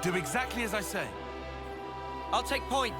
Do exactly as I say. I'll take point.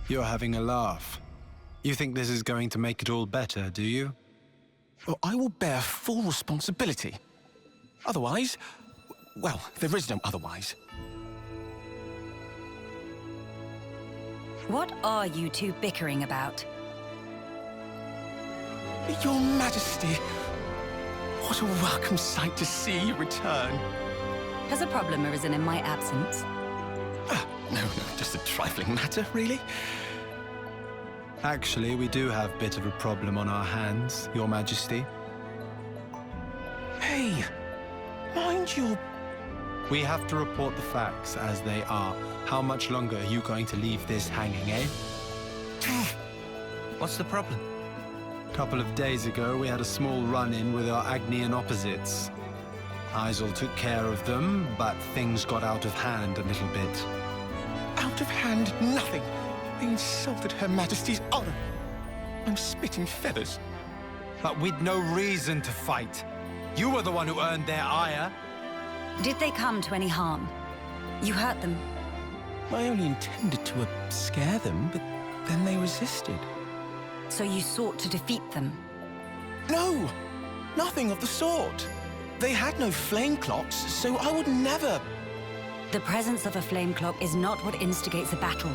You're having a laugh. You think this is going to make it all better, do you? Well, I will bear full responsibility. Otherwise, well, there is no otherwise. What are you two bickering about? Your Majesty, what a welcome sight to see you return. Has a problem arisen in my absence? No, just a trifling matter, really. Actually, we do have a bit of a problem on our hands, Your Majesty. Hey, mind your... We have to report the facts as they are. How much longer are you going to leave this hanging, eh? What's the problem? A couple of days ago, we had a small run-in with our Agnian opposites. Isel took care of them, but things got out of hand a little bit. Out of hand, nothing. They insulted Her Majesty's honor. I'm spitting feathers. But we'd no reason to fight. You were the one who earned their ire. Did they come to any harm? You hurt them? I only intended to scare them, but then they resisted. So you sought to defeat them? No! Nothing of the sort. They had no flame clocks, so I would never... The presence of a flame clock is not what instigates a battle.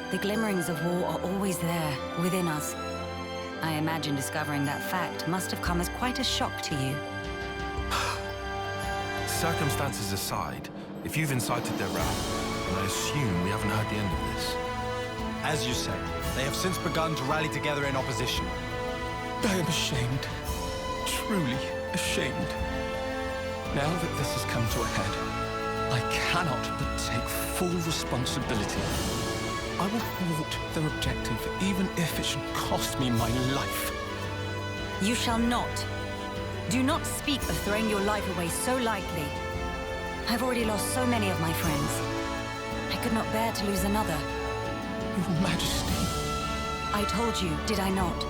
The glimmerings of war are always there, within us. I imagine discovering that fact must have come as quite a shock to you. Circumstances aside, if you've incited their wrath, then I assume we haven't heard the end of this. As you say, they have since begun to rally together in opposition. I am ashamed. Truly ashamed. Now that this has come to a head, I cannot but take full responsibility. I will thwart their objective, even if it should cost me my life. You shall not. Do not speak of throwing your life away so lightly. I've already lost so many of my friends. I could not bear to lose another. Your Majesty. I told you, did I not?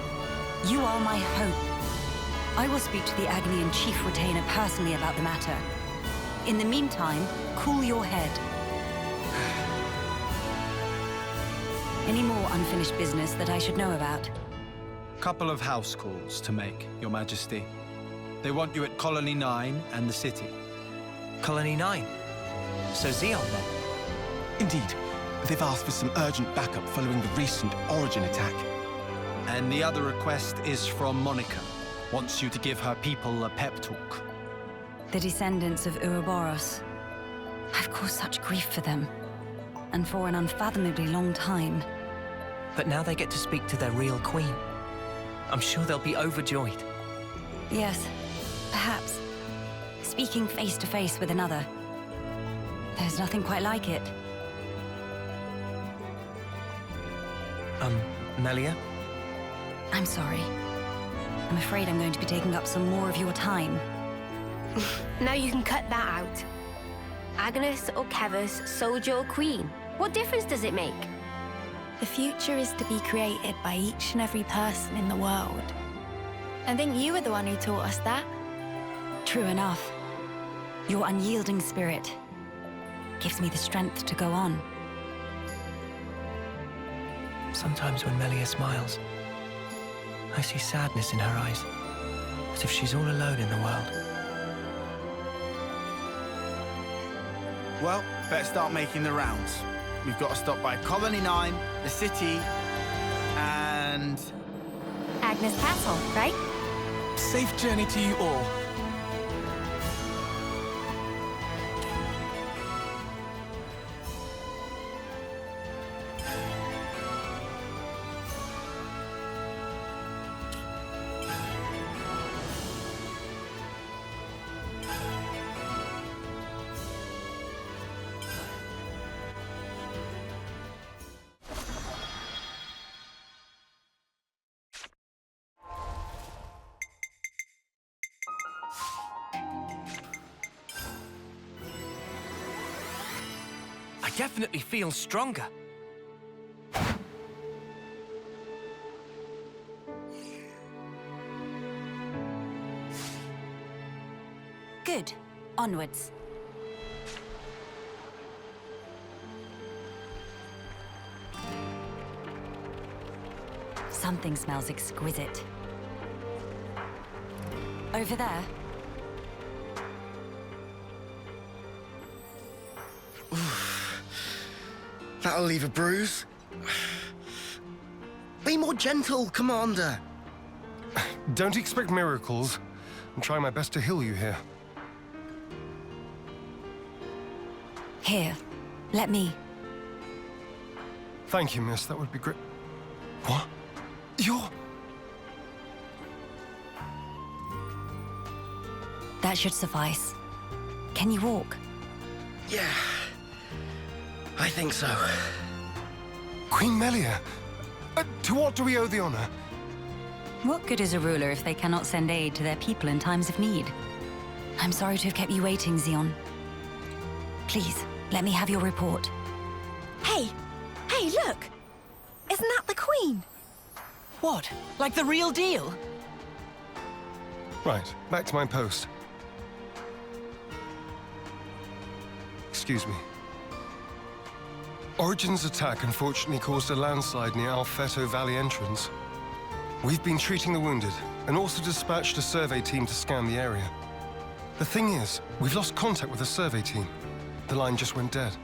You are my hope. I will speak to the Agnian Chief Retainer personally about the matter. In the meantime, cool your head. Any more unfinished business that I should know about? Couple of house calls to make, Your Majesty. They want you at Colony 9 and the city. Colony 9? So Zeon, then? Indeed. They've asked for some urgent backup following the recent Origin attack. And the other request is from Monica. Wants you to give her people a pep talk. The descendants of Ouroboros. I've caused such grief for them. And for an unfathomably long time. But now they get to speak to their real queen. I'm sure they'll be overjoyed. Yes, perhaps. Speaking face to face with another. There's nothing quite like it. Melia? I'm sorry. I'm afraid I'm going to be taking up some more of your time. Now you can cut that out. Agnus or Kevus, soldier or queen. What difference does it make? The future is to be created by each and every person in the world. I think you were the one who taught us that. True enough. Your unyielding spirit gives me the strength to go on. Sometimes when Melia smiles, I see sadness in her eyes, as if she's all alone in the world. Well, better start making the rounds. We've got to stop by Colony 9, the city, and... Agnus Castle, right? Safe journey to you all. definitely feel stronger. Good. Onwards. Something smells exquisite. Over there. That'll leave a bruise. Be more gentle, Commander. Don't expect miracles. I'm trying my best to heal you here. Here. Let me. Thank you, miss. That would be great. What? You're... That should suffice. Can you walk? Yeah, I think so. Queen Melia! To what do we owe the honor? What good is a ruler if they cannot send aid to their people in times of need? I'm sorry to have kept you waiting, Zeon. Please, let me have your report. Hey! Hey, look! Isn't that the Queen? What? Like the real deal? Right, back to my post. Excuse me. Origin's attack unfortunately caused a landslide near Alfeto Valley entrance. We've been treating the wounded, and also dispatched a survey team to scan the area. The thing is, we've lost contact with the survey team. The line just went dead.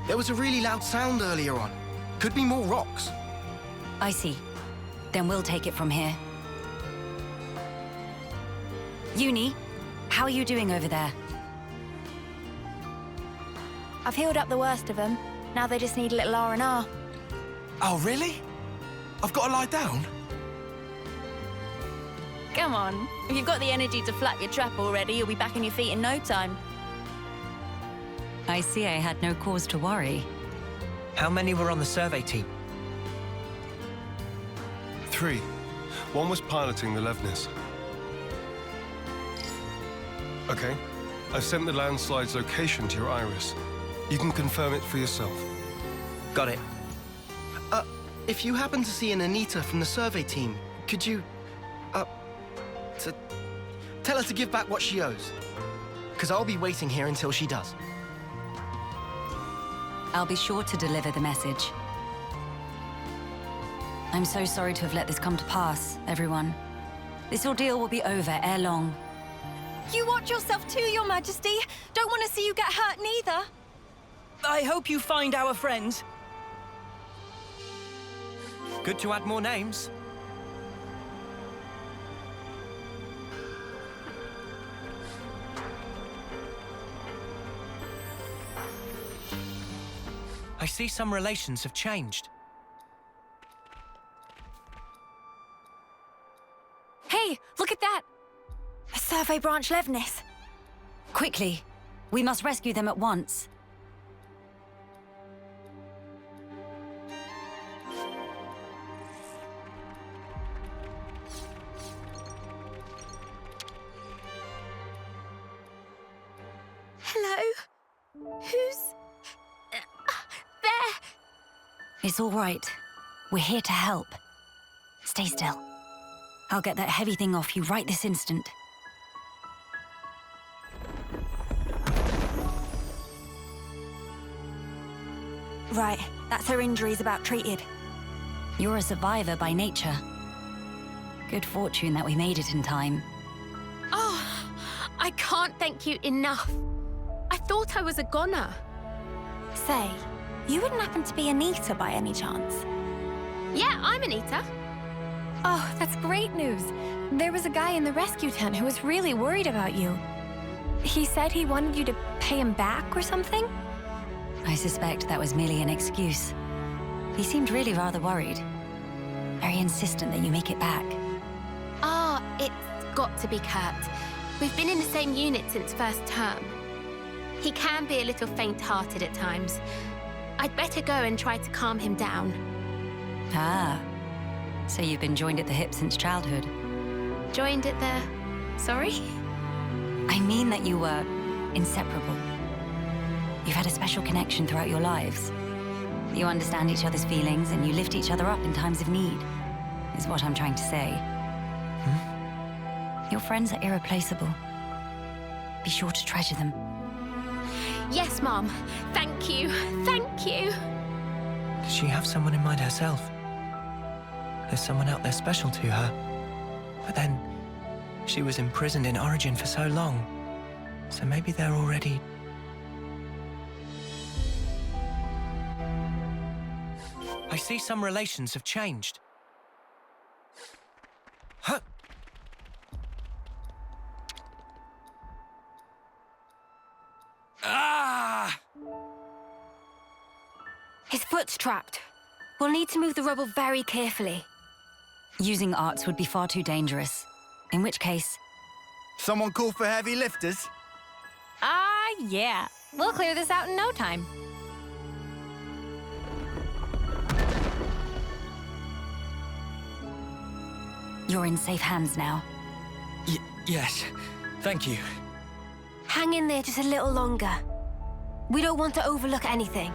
There was a really loud sound earlier on. Could be more rocks. I see. Then we'll take it from here. Uni, how are you doing over there? I've healed up the worst of them. Now they just need a little R&R. Oh, really? I've got to lie down? Come on. If you've got the energy to flap your trap already, you'll be back on your feet in no time. I see I had no cause to worry. How many were on the survey team? 3. One was piloting the Levnis. Okay. I've sent the landslide's location to your iris. You can confirm it for yourself. Got it. If you happen to see an Anita from the survey team, could you, tell her to give back what she owes? Because I'll be waiting here until she does. I'll be sure to deliver the message. I'm so sorry to have let this come to pass, everyone. This ordeal will be over ere long. You watch yourself too, Your Majesty. Don't want to see you get hurt neither. I hope you find our friends. Good to add more names. I see some relations have changed. Hey, look at that! A survey branch Levnis. Quickly! We must rescue them at once. Hello? Who's... there? It's all right. We're here to help. Stay still. I'll get that heavy thing off you right this instant. Right, that's her injuries about treated. You're a survivor by nature. Good fortune that we made it in time. Oh, I can't thank you enough. I thought I was a goner. Say, you wouldn't happen to be Anita by any chance? Yeah, I'm Anita. Oh, that's great news. There was a guy in the rescue tent who was really worried about you. He said he wanted you to pay him back or something? I suspect that was merely an excuse. He seemed really rather worried. Very insistent that you make it back. Ah, it's got to be Kurt. We've been in the same unit since first term. He can be a little faint-hearted at times. I'd better go and try to calm him down. Ah, so you've been joined at the hip since childhood? Joined at the... sorry? I mean that you were inseparable. You've had a special connection throughout your lives. You understand each other's feelings and you lift each other up in times of need, is what I'm trying to say. Your friends are irreplaceable. Be sure to treasure them. Yes, Mom. Thank you. Thank you. Does she have someone in mind herself? There's someone out there special to her. But then, she was imprisoned in Origin for so long. So maybe they're already... I see some relations have changed. Huh. Ah! His foot's trapped. We'll need to move the rubble very carefully. Using arts would be far too dangerous. In which case... Someone call for heavy lifters? Yeah. We'll clear this out in no time. You're in safe hands now. Yes. Thank you. Hang in there just a little longer. We don't want to overlook anything.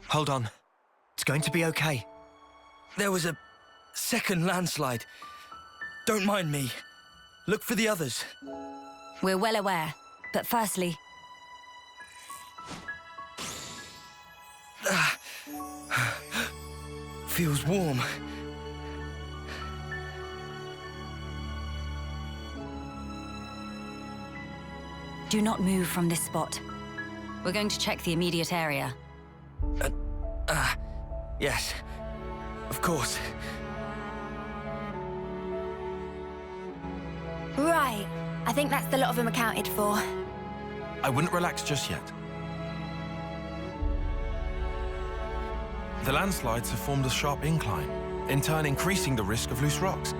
Hold on. It's going to be okay. There was a second landslide. Don't mind me. Look for the others. We're well aware, but firstly... Feels warm. Do not move from this spot. We're going to check the immediate area. Yes. Of course. Right. I think that's the lot of them accounted for. I wouldn't relax just yet. The landslides have formed a sharp incline, in turn increasing the risk of loose rocks.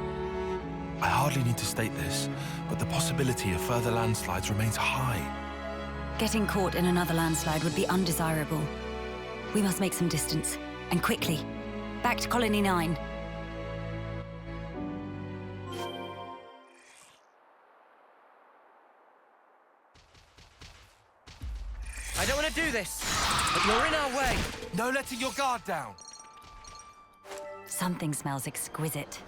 I hardly need to state this, but the possibility of further landslides remains high. Getting caught in another landslide would be undesirable. We must make some distance, and quickly. Back to Colony 9. I don't want to do this, but you're in our way. No letting your guard down. Something smells exquisite.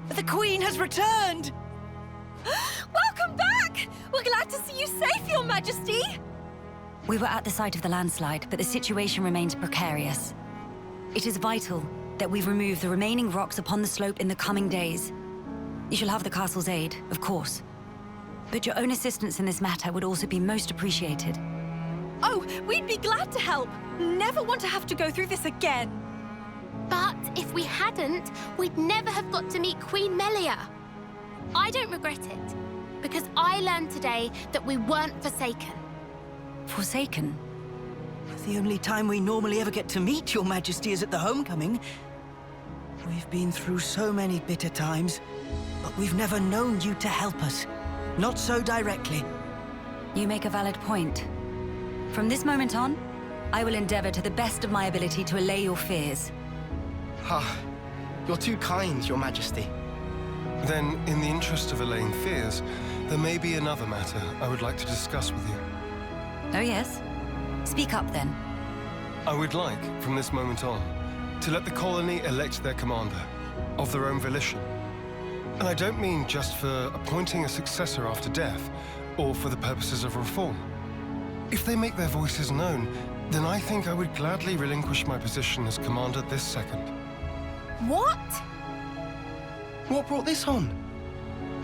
The Queen has returned! Welcome back! We're glad to see you safe, Your Majesty! We were at the site of the landslide, but the situation remains precarious. It is vital that we remove the remaining rocks upon the slope in the coming days. You shall have the castle's aid, of course. But your own assistance in this matter would also be most appreciated. Oh, we'd be glad to help. Never want to have to go through this again. But if we hadn't, we'd never have got to meet Queen Melia. I don't regret it, because I learned today that we weren't forsaken. Forsaken? The only time we normally ever get to meet Your Majesty is at the homecoming. We've been through so many bitter times, but we've never known you to help us. Not so directly. You make a valid point. From this moment on, I will endeavor to the best of my ability to allay your fears. Ah, you're too kind, Your Majesty. Then, in the interest of allaying fears, there may be another matter I would like to discuss with you. Oh yes? Speak up then. I would like, from this moment on, to let the colony elect their commander, of their own volition. And I don't mean just for appointing a successor after death, or for the purposes of reform. If they make their voices known, then I think I would gladly relinquish my position as commander this second. What? What brought this on?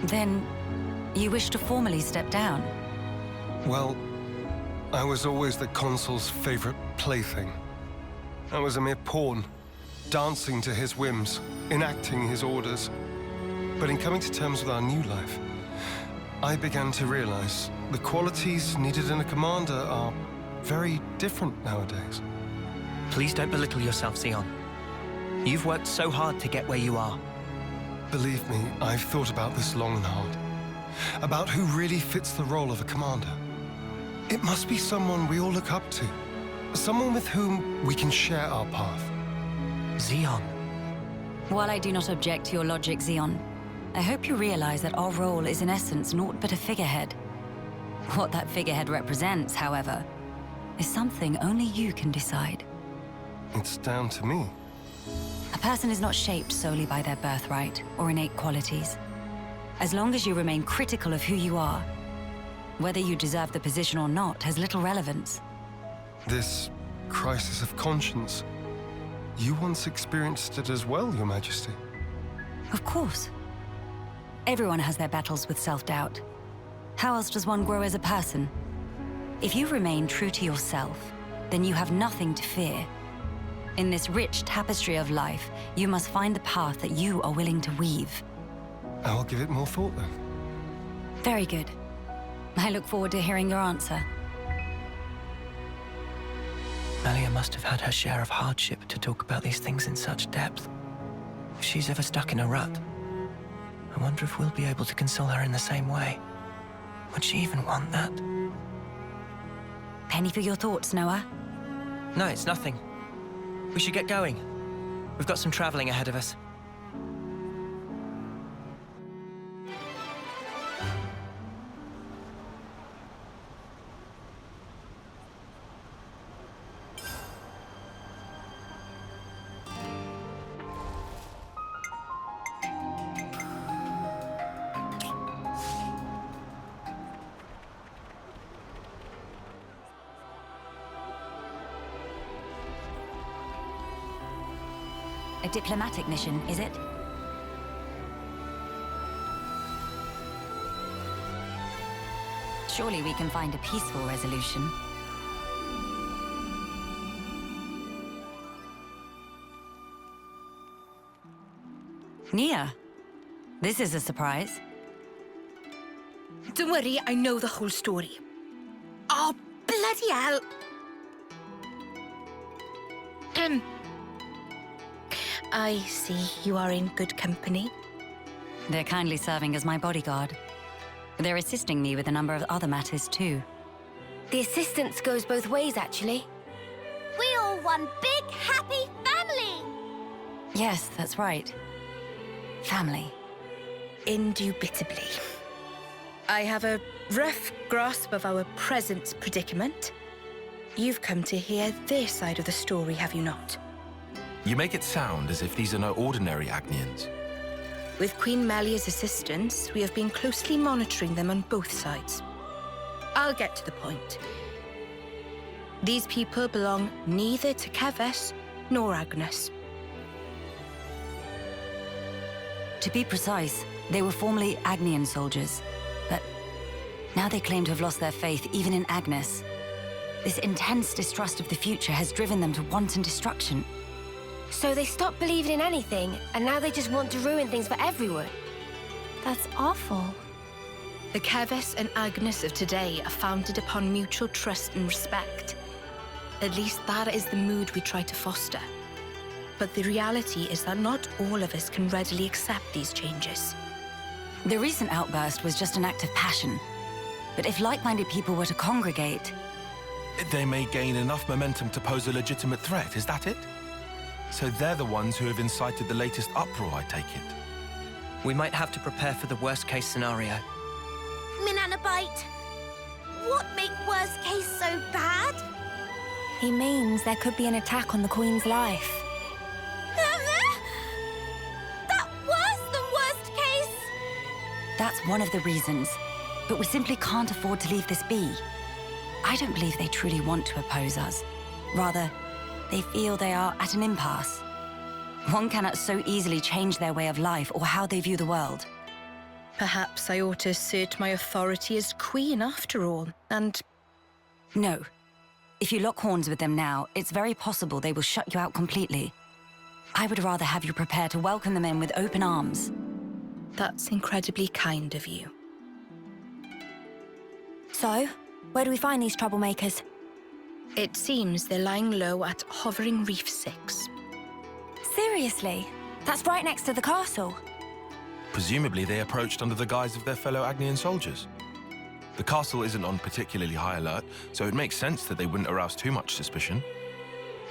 Then, you wish to formally step down? Well, I was always the consul's favorite plaything. I was a mere pawn, dancing to his whims, enacting his orders. But in coming to terms with our new life, I began to realize the qualities needed in a commander are very different nowadays. Please don't belittle yourself, Zeon. You've worked so hard to get where you are. Believe me, I've thought about this long and hard. About who really fits the role of a commander. It must be someone we all look up to. Someone with whom we can share our path. Zeon. While I do not object to your logic, Zeon, I hope you realize that our role is in essence naught but a figurehead. What that figurehead represents, however, is something only you can decide. It's down to me. A person is not shaped solely by their birthright or innate qualities. As long as you remain critical of who you are, whether you deserve the position or not has little relevance. This crisis of conscience, you once experienced it as well, Your Majesty. Of course. Everyone has their battles with self-doubt. How else does one grow as a person? If you remain true to yourself, then you have nothing to fear. In this rich tapestry of life, you must find the path that you are willing to weave. I'll give it more thought then. Very good. I look forward to hearing your answer. Malia must have had her share of hardship to talk about these things in such depth. If she's ever stuck in a rut, I wonder if we'll be able to console her in the same way. Would she even want that? Penny for your thoughts, Noah. No, it's nothing. We should get going. We've got some traveling ahead of us. A diplomatic mission, is it? Surely we can find a peaceful resolution. Nia, this is a surprise. Don't worry, I know the whole story. Oh, bloody hell! I see you are in good company. They're kindly serving as my bodyguard. They're assisting me with a number of other matters, too. The assistance goes both ways, actually. We all one big, happy family! Yes, that's right. Family. Indubitably. I have a rough grasp of our present predicament. You've come to hear their side of the story, have you not? You make it sound as if these are no ordinary Agnians. With Queen Malia's assistance, we have been closely monitoring them on both sides. I'll get to the point. These people belong neither to Keves nor Agnus. To be precise, they were formerly Agnian soldiers, but now they claim to have lost their faith even in Agnus. This intense distrust of the future has driven them to wanton destruction. So they stopped believing in anything, and now they just want to ruin things for everyone. That's awful. The Keves and Agnus of today are founded upon mutual trust and respect. At least that is the mood we try to foster. But the reality is that not all of us can readily accept these changes. The recent outburst was just an act of passion. But if like-minded people were to congregate... They may gain enough momentum to pose a legitimate threat, is that it? So they're the ones who have incited the latest uproar, I take it. We might have to prepare for the worst-case scenario. Minanabite, what make worst case so bad? He means there could be an attack on the Queen's life. That was the worst case! That's one of the reasons. But we simply can't afford to leave this be. I don't believe they truly want to oppose us. Rather, they feel they are at an impasse. One cannot so easily change their way of life or how they view the world. Perhaps I ought to assert my authority as queen after all, and... No. If you lock horns with them now, it's very possible they will shut you out completely. I would rather have you prepare to welcome them in with open arms. That's incredibly kind of you. So, where do we find these troublemakers? It seems they're lying low at Hovering Reef 6. Seriously? That's right next to the castle. Presumably they approached under the guise of their fellow Agnian soldiers. The castle isn't on particularly high alert, so it makes sense that they wouldn't arouse too much suspicion.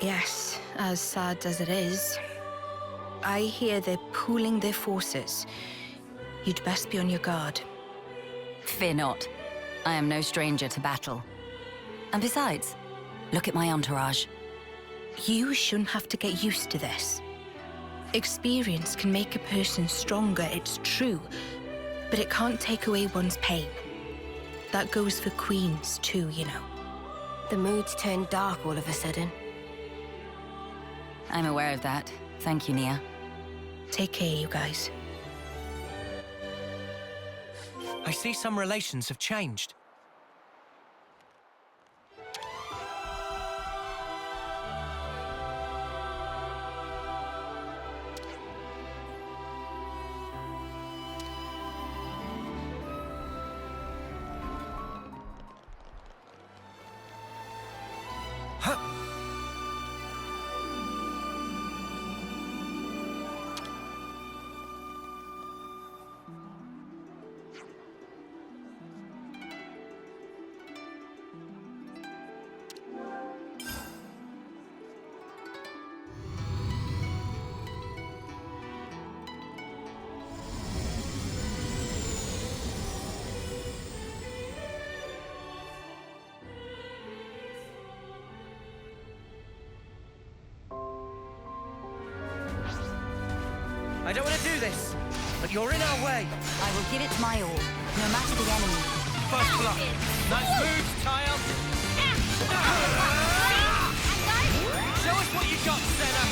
Yes, as sad as it is. I hear they're pooling their forces. You'd best be on your guard. Fear not. I am no stranger to battle. And besides, look at my entourage. You shouldn't have to get used to this. Experience can make a person stronger, it's true, but it can't take away one's pain. That goes for queens too, you know. The mood's turned dark all of a sudden. I'm aware of that. Thank you, Nia. Take care, you guys. I see some relations have changed. I don't want to do this, but you're in our way. I will give it my all, no matter the enemy. First blood. Nice moves, child. Show us what you got, Senna.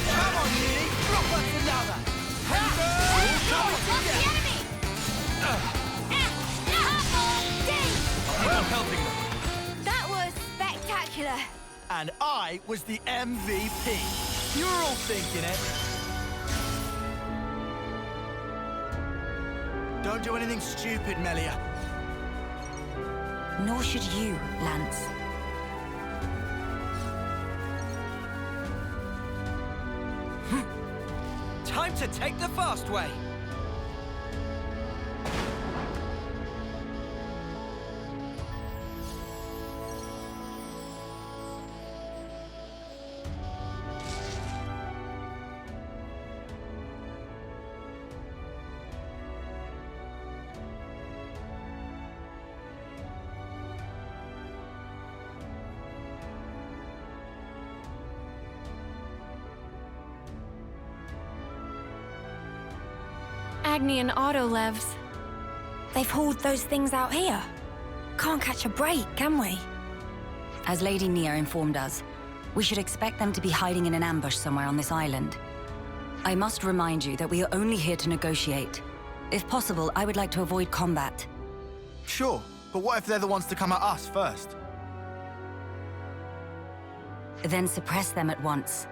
Come on, Nini. Drop us another. I'm helping them. That was spectacular. And I was the MVP. You were all thinking it. Don't do anything stupid, Melia. Nor should you, Lance. Time to take the fast way. Agnian autolevs. They've hauled those things out here. Can't catch a break, can we? As Lady Nia informed us, we should expect them to be hiding in an ambush somewhere on this island. I must remind you that we are only here to negotiate. If possible, I would like to avoid combat. Sure, but what if they're the ones to come at us first? Then suppress them at once.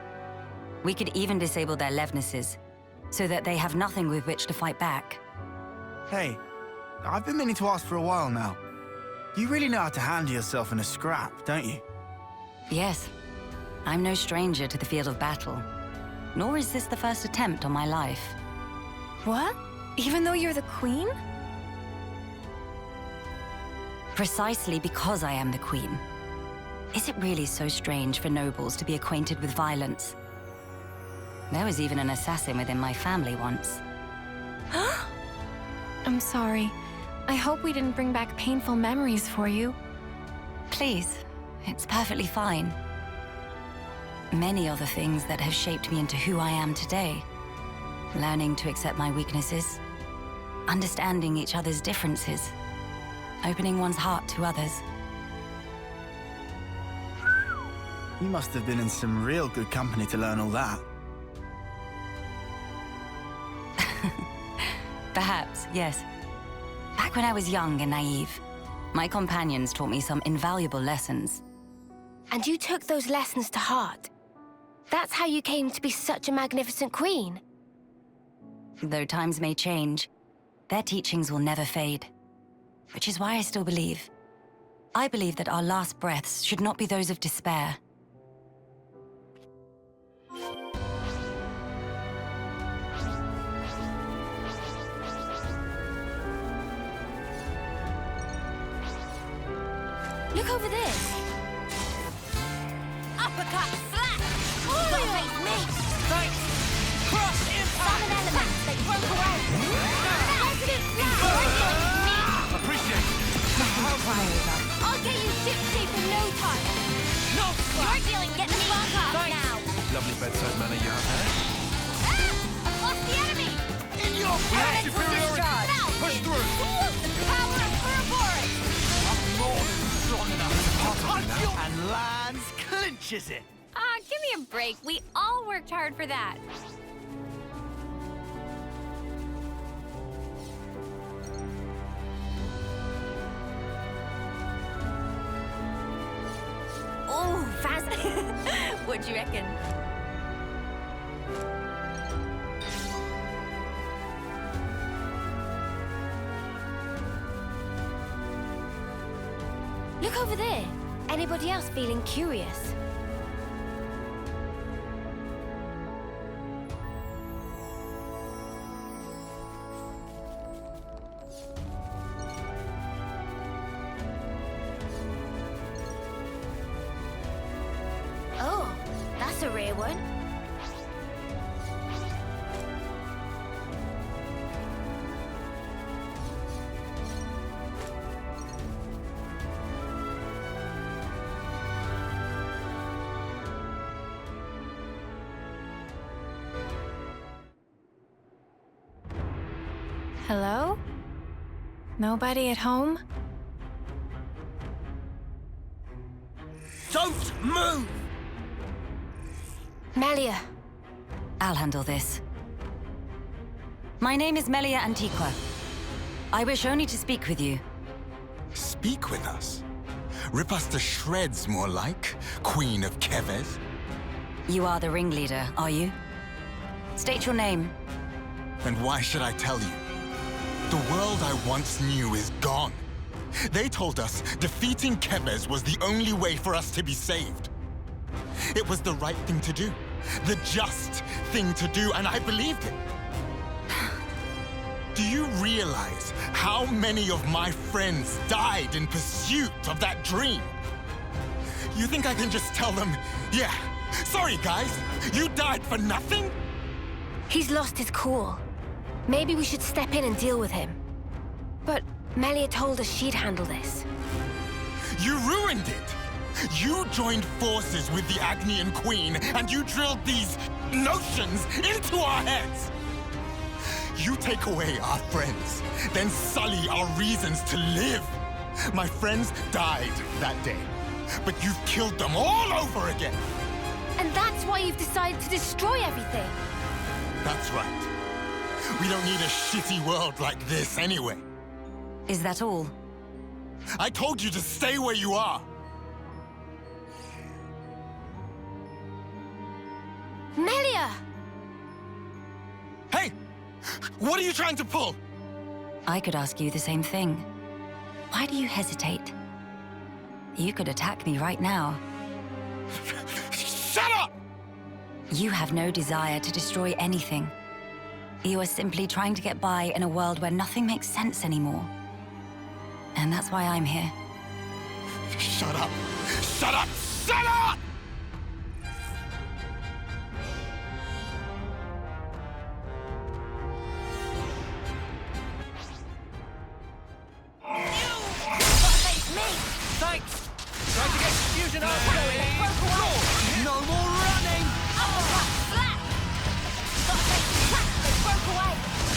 We could even disable their levnesses, so that they have nothing with which to fight back. Hey, I've been meaning to ask for a while now. You really know how to handle yourself in a scrap, don't you? Yes. I'm no stranger to the field of battle. Nor is this the first attempt on my life. What? Even though you're the queen? Precisely because I am the queen. Is it really so strange for nobles to be acquainted with violence? There was even an assassin within my family once. I'm sorry. I hope we didn't bring back painful memories for you. Please, it's perfectly fine. Many are the things that have shaped me into who I am today. Learning to accept my weaknesses, understanding each other's differences, opening one's heart to others. You must have been in some real good company to learn all that. Perhaps, yes. Back when I was young and naive, my companions taught me some invaluable lessons. And you took those lessons to heart. That's how you came to be such a magnificent queen. Though times may change, their teachings will never fade. Which is why I still believe. I believe that our last breaths should not be those of despair. Look over there. Uppercut, slap! Don't face me! Thanks! Cross impact! Summon elements, they broke away! Resident slap! Appreciate it. I'll get you ship shape in no time! No! You're dealing with me! Thanks. Now! Lovely bedside manner you have there. Ah! I've lost the enemy! In your face! Superiority! Push through! The power of Ouroboros! I'm more than strong enough to punch you now. And Lance clinches it. Give me a break. We all worked hard for that. Oh, fast! What'd you reckon? Look over there. Anybody else feeling curious? Oh, that's a rare one. Hello? Nobody at home? Don't move! Melia. I'll handle this. My name is Melia Antiqua. I wish only to speak with you. Speak with us? Rip us to shreds, more like, Queen of Keves. You are the ringleader, are you? State your name. And why should I tell you? The world I once knew is gone. They told us defeating Keves was the only way for us to be saved. It was the right thing to do, the just thing to do, and I believed it. Do you realize how many of my friends died in pursuit of that dream? You think I can just tell them, yeah, sorry guys, you died for nothing? He's lost his cool. Maybe we should step in and deal with him. But Melia told us she'd handle this. You ruined it! You joined forces with the Agnian Queen, and you drilled these notions into our heads! You take away our friends, then sully our reasons to live. My friends died that day, but you've killed them all over again! And that's why you've decided to destroy everything! That's right. We don't need a shitty world like this anyway. Is that all? I told you to stay where you are! Melia! Hey! What are you trying to pull? I could ask you the same thing. Why do you hesitate? You could attack me right now. Shut up! You have no desire to destroy anything. You are simply trying to get by in a world where nothing makes sense anymore. And that's why I'm here. Shut up! Shut up! Shut up! Thanks! Trying to get fusion arms going. No more running!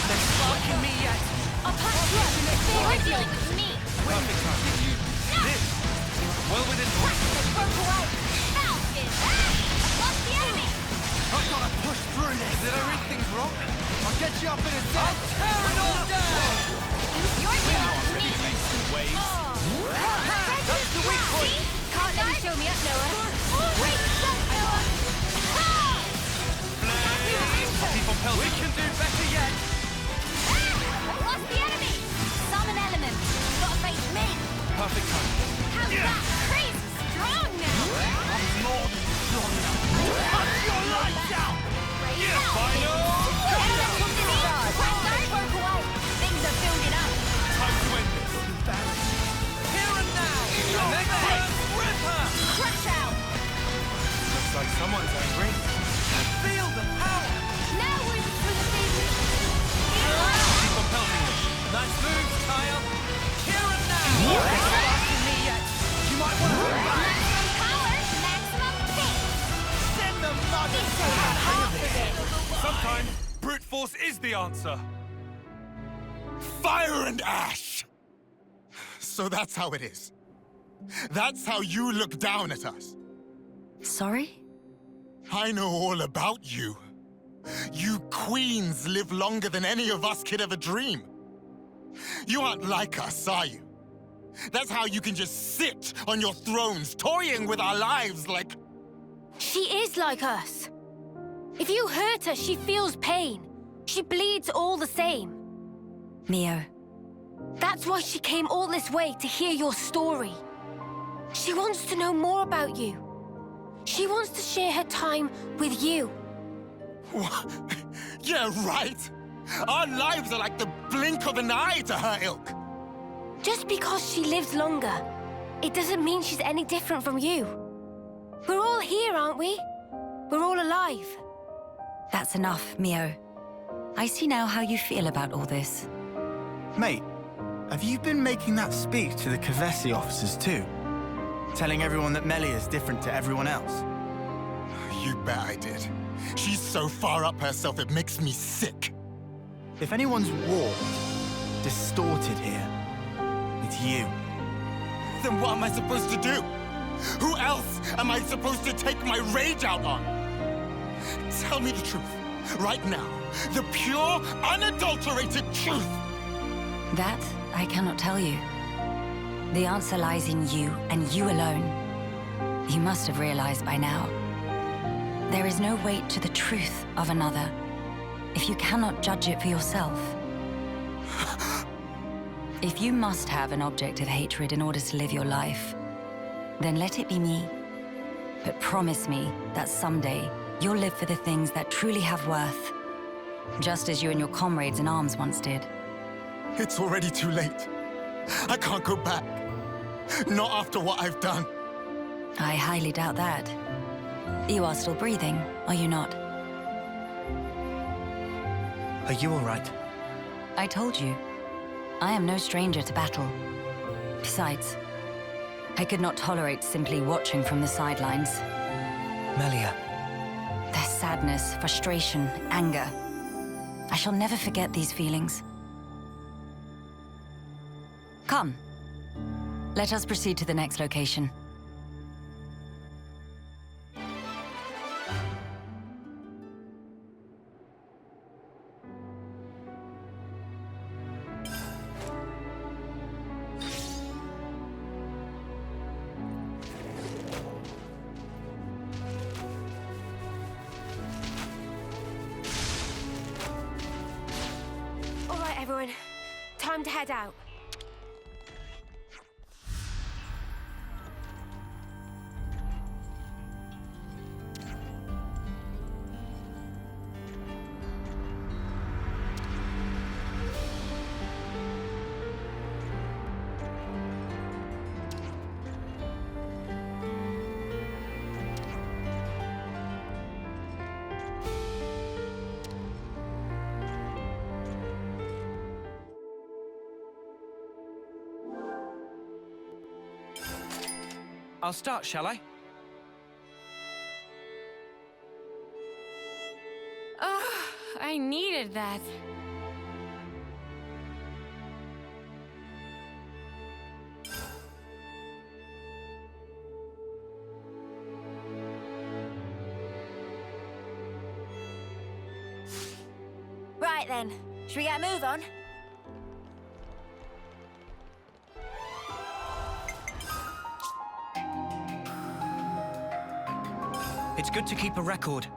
They're sparking me yet. You're dealing with me! Perfect timing. This is well within Lost the enemy! I've got to push through this! Did I read things wrong? I'll get you up in a sec! I'll tear it all down! You're dealing with me! That's the weak point. Can't let you show me up, Noah. Wait, stop, Noah! People We can do better yet. is the answer? Fire and ash! So that's how it is. That's how you look down at us. Sorry? I know all about you. You queens live longer than any of us could ever dream. You aren't like us, are you? That's how you can just sit on your thrones, toying with our lives like... She is like us. If you hurt her, she feels pain. She bleeds all the same. Mio. That's why she came all this way to hear your story. She wants to know more about you. She wants to share her time with you. What? Yeah, right. Our lives are like the blink of an eye to her ilk. Just because she lives longer, it doesn't mean she's any different from you. We're all here, aren't we? We're all alive. That's enough, Mio. I see now how you feel about all this. Mate, have you been making that speech to the Kavesi officers too? Telling everyone that Melia is different to everyone else? You bet I did. She's so far up herself, it makes me sick. If anyone's warped, distorted here, it's you. Then what am I supposed to do? Who else am I supposed to take my rage out on? Tell me the truth, right now. The pure, unadulterated truth. That I cannot tell you. The answer lies in you, and you alone. You must have realized by now. There is no weight to the truth of another, if you cannot judge it for yourself. If you must have an object of hatred in order to live your life, then let it be me. But promise me that someday you'll live for the things that truly have worth, just as you and your comrades in arms once did. It's already too late. I can't go back. Not after what I've done. I highly doubt that. You are still breathing, are you not? Are you all right? I told you. I am no stranger to battle. Besides, I could not tolerate simply watching from the sidelines. Melia. Their sadness, frustration, anger. I shall never forget these feelings. Come. Let us proceed to the next location. All right, everyone. Time to head out. I'll start, shall I? Oh, I needed that. Right then, should we get a move on? It's good to keep a record.